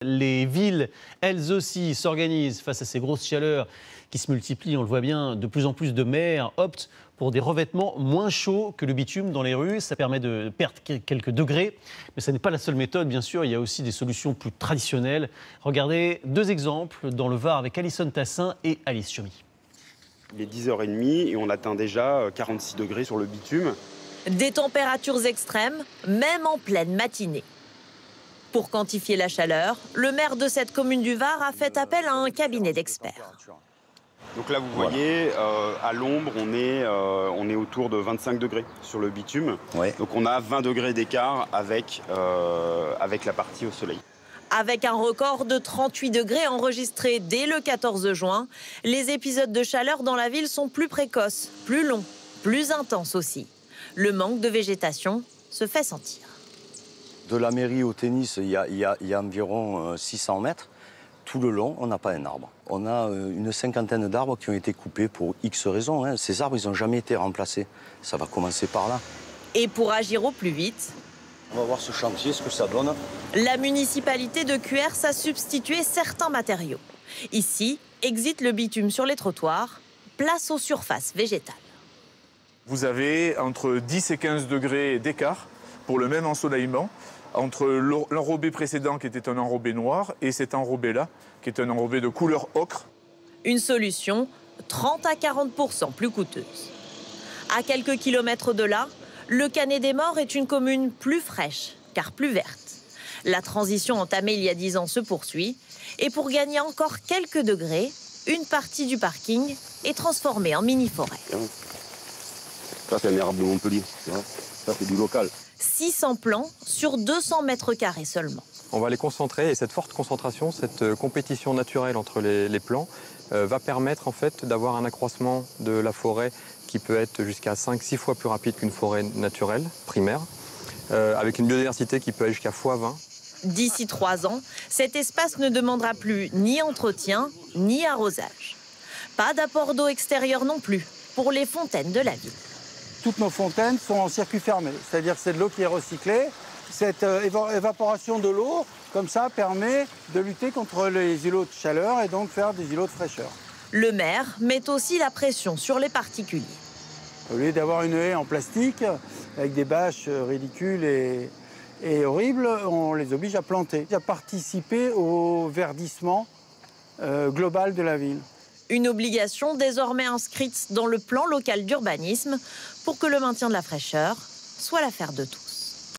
Les villes, elles aussi, s'organisent face à ces grosses chaleurs qui se multiplient. On le voit bien, de plus en plus de maires optent pour des revêtements moins chauds que le bitume dans les rues. Ça permet de perdre quelques degrés. Mais ce n'est pas la seule méthode, bien sûr. Il y a aussi des solutions plus traditionnelles. Regardez 2 exemples dans le Var avec Alison Tassin et Alice Chaumy. Il est 10h30 et on atteint déjà 46 degrés sur le bitume. Des températures extrêmes, même en pleine matinée. Pour quantifier la chaleur, le maire de cette commune du Var a fait appel à un cabinet d'experts. Donc là, vous voyez, à l'ombre, on est autour de 25 degrés sur le bitume. Ouais. Donc on a 20 degrés d'écart avec la partie au soleil. Avec un record de 38 degrés enregistré dès le 14 juin, les épisodes de chaleur dans la ville sont plus précoces, plus longs, plus intenses aussi. Le manque de végétation se fait sentir. De la mairie au tennis, il y a environ 600 mètres. Tout le long, on n'a pas un arbre. On a une cinquantaine d'arbres qui ont été coupés pour X raisons. Hein. Ces arbres, ils n'ont jamais été remplacés. Ça va commencer par là. Et pour agir au plus vite, on va voir ce chantier, ce que ça donne. La municipalité de Cuers a substitué certains matériaux. Ici, exit le bitume sur les trottoirs, place aux surfaces végétales. Vous avez entre 10 et 15 degrés d'écart pour le même ensoleillement entre l'enrobé précédent qui était un enrobé noir et cet enrobé-là qui est un enrobé de couleur ocre. Une solution 30 à 40% plus coûteuse. À quelques kilomètres de là, le Canet-des-Maures est une commune plus fraîche, car plus verte. La transition entamée il y a 10 ans se poursuit. Et pour gagner encore quelques degrés, une partie du parking est transformée en mini-forêt. Ça, c'est un arbre de Montpellier. Ça, c'est du local. 600 plants sur 200 mètres carrés seulement. On va les concentrer et cette forte concentration, cette compétition naturelle entre les plants va permettre en fait d'avoir un accroissement de la forêt qui peut être jusqu'à 5-6 fois plus rapide qu'une forêt naturelle, primaire, avec une biodiversité qui peut aller jusqu'à x20. D'ici 3 ans, cet espace ne demandera plus ni entretien, ni arrosage. Pas d'apport d'eau extérieure non plus, pour les fontaines de la ville. Toutes nos fontaines sont en circuit fermé, c'est-à-dire que c'est de l'eau qui est recyclée. Cette évaporation de l'eau, comme ça, permet de lutter contre les îlots de chaleur et donc faire des îlots de fraîcheur. Le maire met aussi la pression sur les particuliers. Au lieu d'avoir une haie en plastique, avec des bâches ridicules et horribles, on les oblige à planter, à participer au verdissement global de la ville. Une obligation désormais inscrite dans le plan local d'urbanisme pour que le maintien de la fraîcheur soit l'affaire de tous.